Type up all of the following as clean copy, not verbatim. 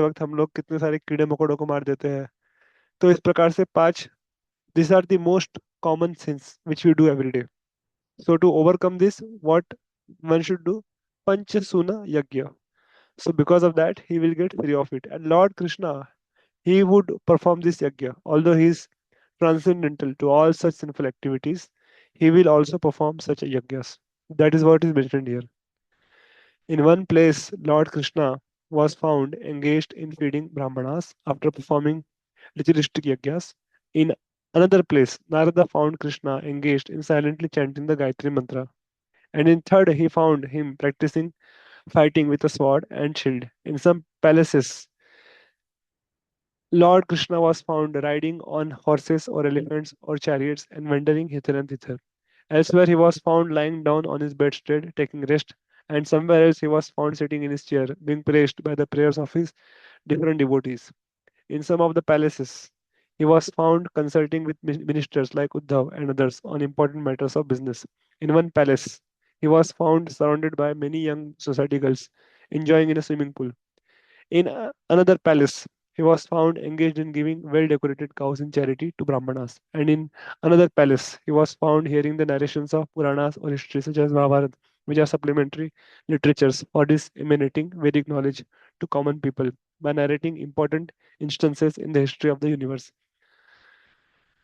वक्त हम लोग कितने सारे कीड़े मकोड़ों को मार देते हैं। तो इस प्रकार से 5 these are the most common sins which we do every day. So to overcome this, what one should do? Panchasuna yajna. So because of that, he will get free of it. And Lord Krishna, he would perform this yajna. Although he is transcendental to all such sinful activities, he will also perform such yajnas. That is what is mentioned here. In one place, Lord Krishna was found engaged in feeding Brahmanas after performing ritualistic yajnas. In another place, Narada found Krishna engaged in silently chanting the Gayatri Mantra. And in third, he found him practicing fighting with a sword and shield. In some palaces, Lord Krishna was found riding on horses or elephants or chariots and wandering hither and thither. Elsewhere, he was found lying down on his bedstead, taking rest, and somewhere else he was found sitting in his chair, being praised by the prayers of his different devotees. In some of the palaces, he was found consulting with ministers like Uddhav and others on important matters of business. In one palace, he was found surrounded by many young society girls enjoying in a swimming pool. In another palace, he was found engaged in giving well decorated cows in charity to Brahmanas. And in another palace, he was found hearing the narrations of Puranas or history such as Mahabharata, which are supplementary literatures for disseminating Vedic knowledge to common people by narrating important instances in the history of the universe.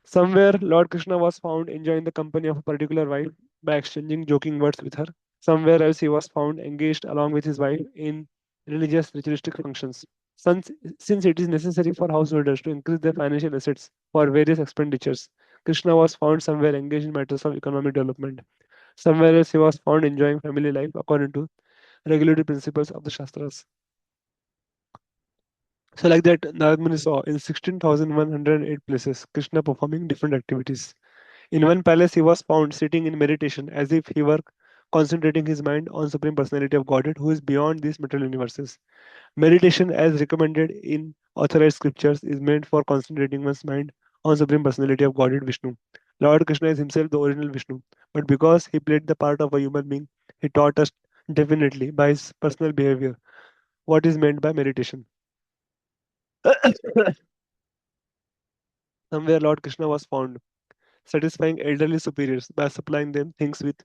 Somewhere, Lord Krishna was found enjoying the company of a particular wife by exchanging joking words with her. Somewhere else, he was found engaged along with his wife in religious ritualistic functions. Since, since it is necessary for householders to increase their financial assets for various expenditures, Krishna was found somewhere engaged in matters of economic development. Somewhere else, he was found enjoying family life according to regulatory principles of the Shastras. So, like that, Narada saw in 16,108 places Krishna performing different activities. In one palace, he was found sitting in meditation as if he were concentrating his mind on Supreme Personality of Godhead, who is beyond these material universes. Meditation, as recommended in authorized scriptures, is meant for concentrating one's mind on Supreme Personality of Godhead Vishnu. Lord Krishna is himself the original Vishnu, but because he played the part of a human being, he taught us definitely by his personal behavior what is meant by meditation. Somewhere Lord Krishna was found satisfying elderly superiors by supplying them things with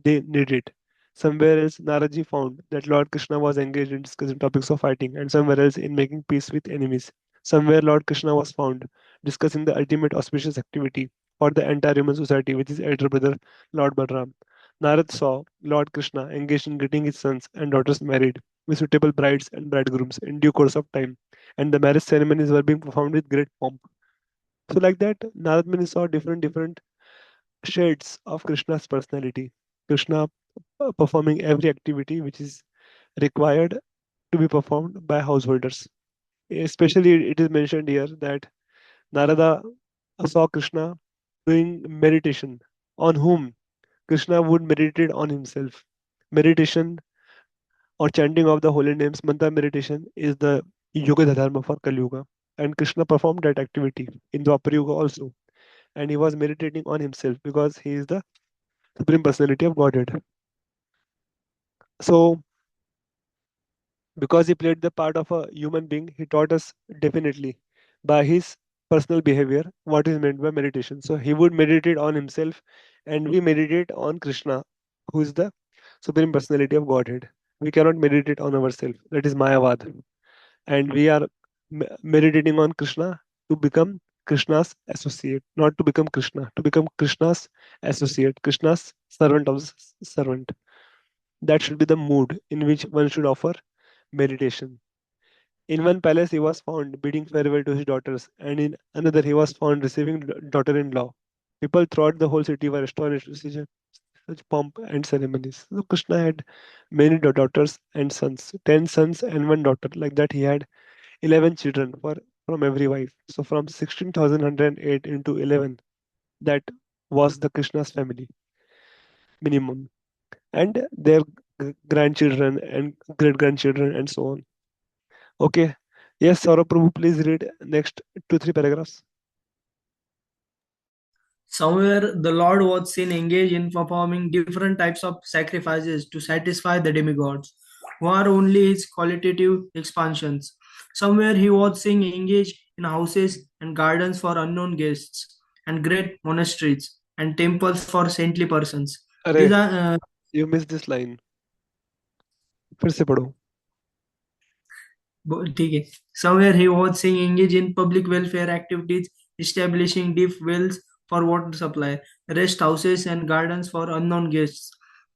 they needed. Somewhere else, Naraji found that Lord Krishna was engaged in discussing topics of fighting, and somewhere else in making peace with enemies. Somewhere Lord Krishna was found discussing the ultimate auspicious activity for the entire human society with his elder brother Lord Balram. Narad saw Lord Krishna engaged in getting his sons and daughters married with suitable brides and bridegrooms in due course of time, and the marriage ceremonies were being performed with great pomp. So like that, Narad Muni saw different shades of Krishna's personality. Krishna performing every activity which is required to be performed by householders. Especially, it is mentioned here that Narada saw Krishna doing meditation, on whom Krishna would meditate on himself. Meditation or chanting of the holy names, mantra meditation, is the yoga dharma for Kali Yuga. And Krishna performed that activity in Dwapara Yuga also. And he was meditating on himself because he is the Supreme Personality of Godhead. So, because he played the part of a human being, he taught us definitely by his personal behavior what is meant by meditation. So, he would meditate on himself, and we meditate on Krishna, who is the Supreme Personality of Godhead. We cannot meditate on ourselves. That is Mayavad. And we are meditating on Krishna to become Krishna's associate, not to become Krishna, to become Krishna's associate, Krishna's servant of the servant. That should be the mood in which one should offer meditation. In one palace, he was found bidding farewell to his daughters, and in another, he was found receiving daughter in law. People throughout the whole city were astonished to see such pomp and ceremonies. So, Krishna had many daughters and sons, 10 sons and one daughter. Like that, he had 11 children from every wife. So, from 16,108 into 11, that was the Krishna's family minimum. And their grandchildren and great grandchildren and so on. Okay. Yes, Saurabh Prabhu, please read next 2 3 paragraphs. Somewhere the Lord was seen engaged in performing different types of sacrifices to satisfy the demigods, who are only his qualitative expansions. Somewhere he was seeing engaged in houses and gardens for unknown guests, and great monasteries and temples for saintly persons. अरे These are you missed this line. फिर से पढ़ो. ठीक है. Somewhere he was seeing engage in public welfare activities, establishing deep wells for water supply, rest houses and gardens for unknown guests,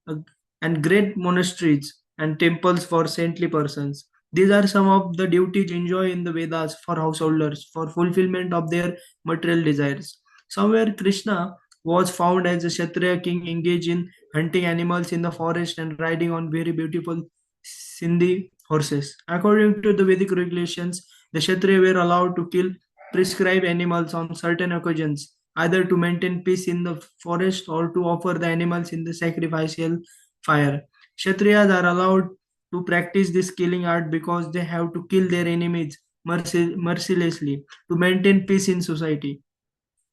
uh, and great monasteries and temples for saintly persons. These are some of the duties enjoyed in the Vedas for householders for fulfillment of their material desires. Somewhere Krishna was found as a Kshatriya king engaged in hunting animals in the forest and riding on very beautiful Sindhi horses. According to the Vedic regulations, the Kshatriya were allowed to kill prescribed animals on certain occasions, either to maintain peace in the forest or to offer the animals in the sacrificial fire. Kshatriyas are allowed to practice this killing art because they have to kill their enemies mercilessly to maintain peace in society.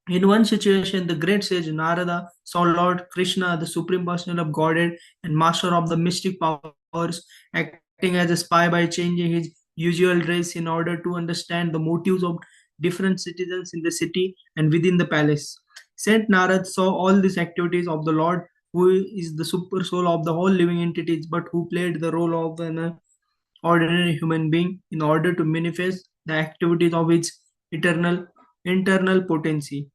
In one situation, the great sage Narada saw Lord Krishna, the Supreme Personality of Godhead and master of the mystic powers, acting as a spy by changing his usual dress in order to understand the motives of different citizens in the city and within the palace. Saint Narad saw all these activities of the Lord, who is the super soul of the whole living entities, but who played the role of an ordinary human being in order to manifest the activities of its eternal internal potency.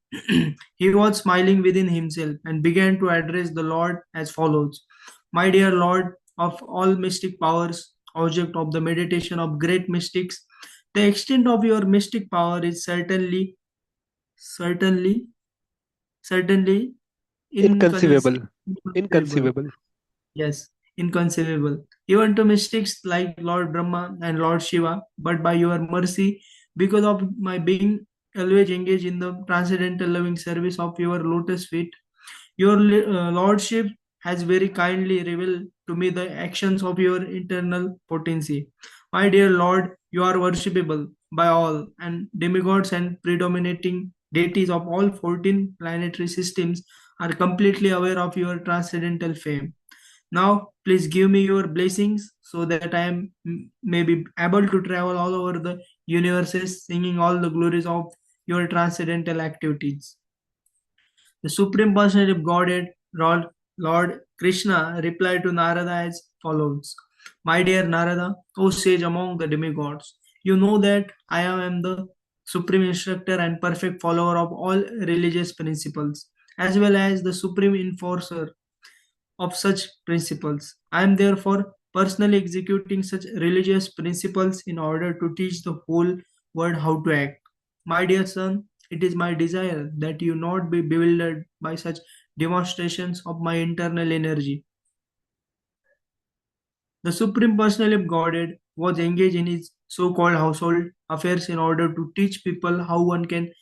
He was smiling within himself and began to address the Lord as follows: My dear Lord of all mystic powers, object of the meditation of great mystics, the extent of your mystic power is certainly, certainly Inconceivable. inconceivable. Inconceivable. Yes, inconceivable. Even to mystics like Lord Brahma and Lord Shiva, but by your mercy, because of my being always engaged in the transcendental loving service of your lotus feet, your lordship has very kindly revealed to me the actions of your internal potency. My dear Lord, you are worshipable by all, and demigods and predominating deities of all 14 planetary systems are completely aware of your transcendental fame. Now, please give me your blessings so that I am may be able to travel all over the universes, singing all the glories of your transcendental activities. The Supreme Personality of Godhead, Lord Krishna, replied to Narada as follows: My dear Narada, O sage among the demigods, you know that I am the supreme instructor and perfect follower of all religious principles, as well as the supreme enforcer of such principles. I am therefore personally executing such religious principles in order to teach the whole world how to act. My dear son, it is my desire that you not be bewildered by such demonstrations of my internal energy. The Supreme Personality of Godhead was engaged in his so called household affairs in order to teach people how one can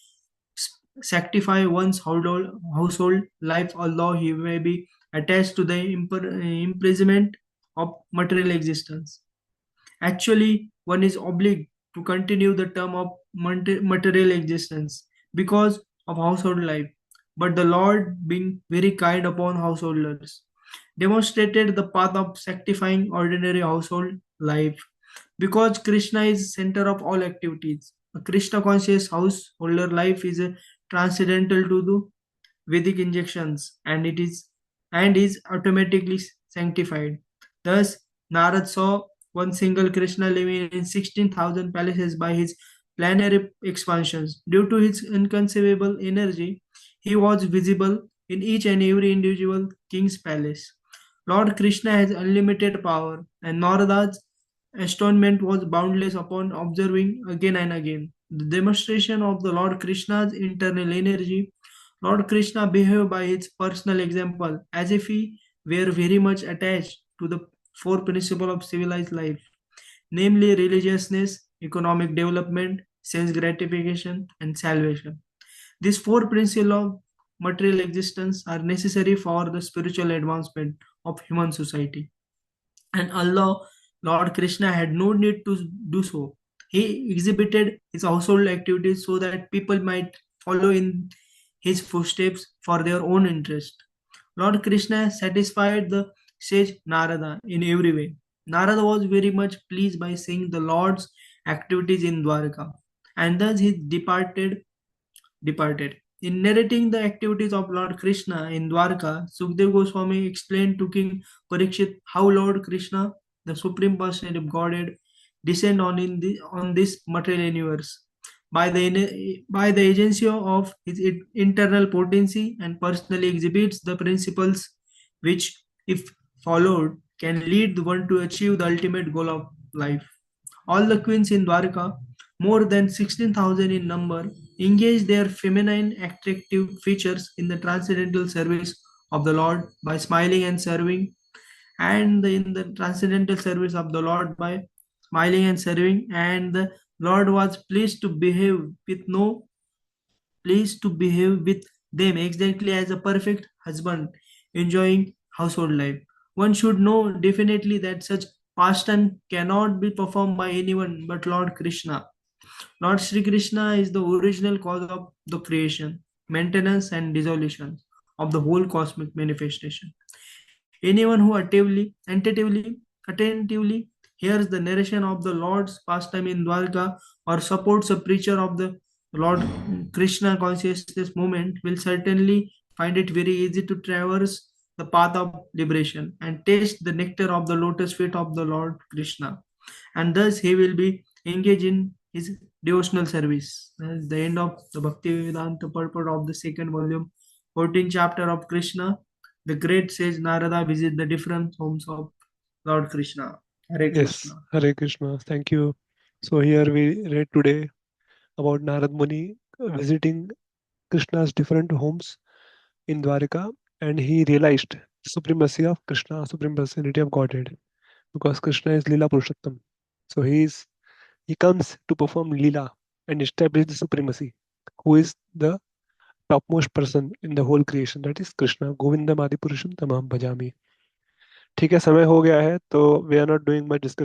sanctify one's household life, although he may be attached to the imprisonment of material existence. Actually, one is obliged to continue the term of material existence because of household life. But the Lord, being very kind upon householders, demonstrated the path of sanctifying ordinary household life. Because Krishna is center of all activities, a Krishna conscious householder life is a transcendental to the Vedic injections, and is automatically sanctified. Thus, Narad saw one single Krishna living in 16,000 palaces by his planetary expansions. Due to his inconceivable energy, he was visible in each and every individual king's palace. Lord Krishna has unlimited power, and Narada's astonishment was boundless upon observing again and again the demonstration of the Lord Krishna's internal energy. Lord Krishna behaved by his personal example as if he were very much attached to the four principles of civilized life, namely religiousness, economic development, sense gratification, and salvation. These four principles of material existence are necessary for the spiritual advancement of human society. And although Lord Krishna had no need to do so, he exhibited his household activities so that people might follow in his footsteps for their own interest. Lord Krishna satisfied the sage Narada in every way. Narada was very much pleased by seeing the Lord's activities in Dvārakā, and thus he departed. In narrating the activities of Lord Krishna in Dwarka, Sukdev Goswami explained to King Parikshit how Lord Krishna, the Supreme Personality of Godhead, descend on this material universe by the agency of his internal potency and personally exhibits the principles which, if followed, can lead one to achieve the ultimate goal of life. All the queens in Dwarka, more than 16,000 in number, engage their feminine attractive features in the transcendental service of the Lord by smiling and serving, and in the transcendental service of the Lord by smiling and serving, and the Lord was pleased to behave with them exactly as a perfect husband enjoying household life. One should know definitely that such pastime cannot be performed by anyone but Lord Krishna. Lord Sri Krishna is the original cause of the creation, maintenance, and dissolution of the whole cosmic manifestation. Anyone who attentively hears the narration of the Lord's pastime in Dwarka or supports a preacher of the Lord Krishna consciousness movement will certainly find it very easy to traverse the path of liberation and taste the nectar of the lotus feet of the Lord Krishna. And thus he will be engaged in his devotional service. That is the end of the Bhakti Vedanta purport of the second volume, 14th chapter of Krishna. The great sage Narada visit the different homes of Lord Krishna. Hare Yes, Krishna. Hare Krishna. Thank you. So here we read today about Narad Muni visiting Krishna's different homes in Dwarika, and he realized supremacy of Krishna, supreme personality of Godhead, because Krishna is Lila Purushottam. So he comes to perform Lila and establish the supremacy, who is the topmost person in the whole creation, that is Krishna. Govindam Adi Purusham Tamam Bhajami. ठीक है, समय हो गया है, तो we are not doing much discussion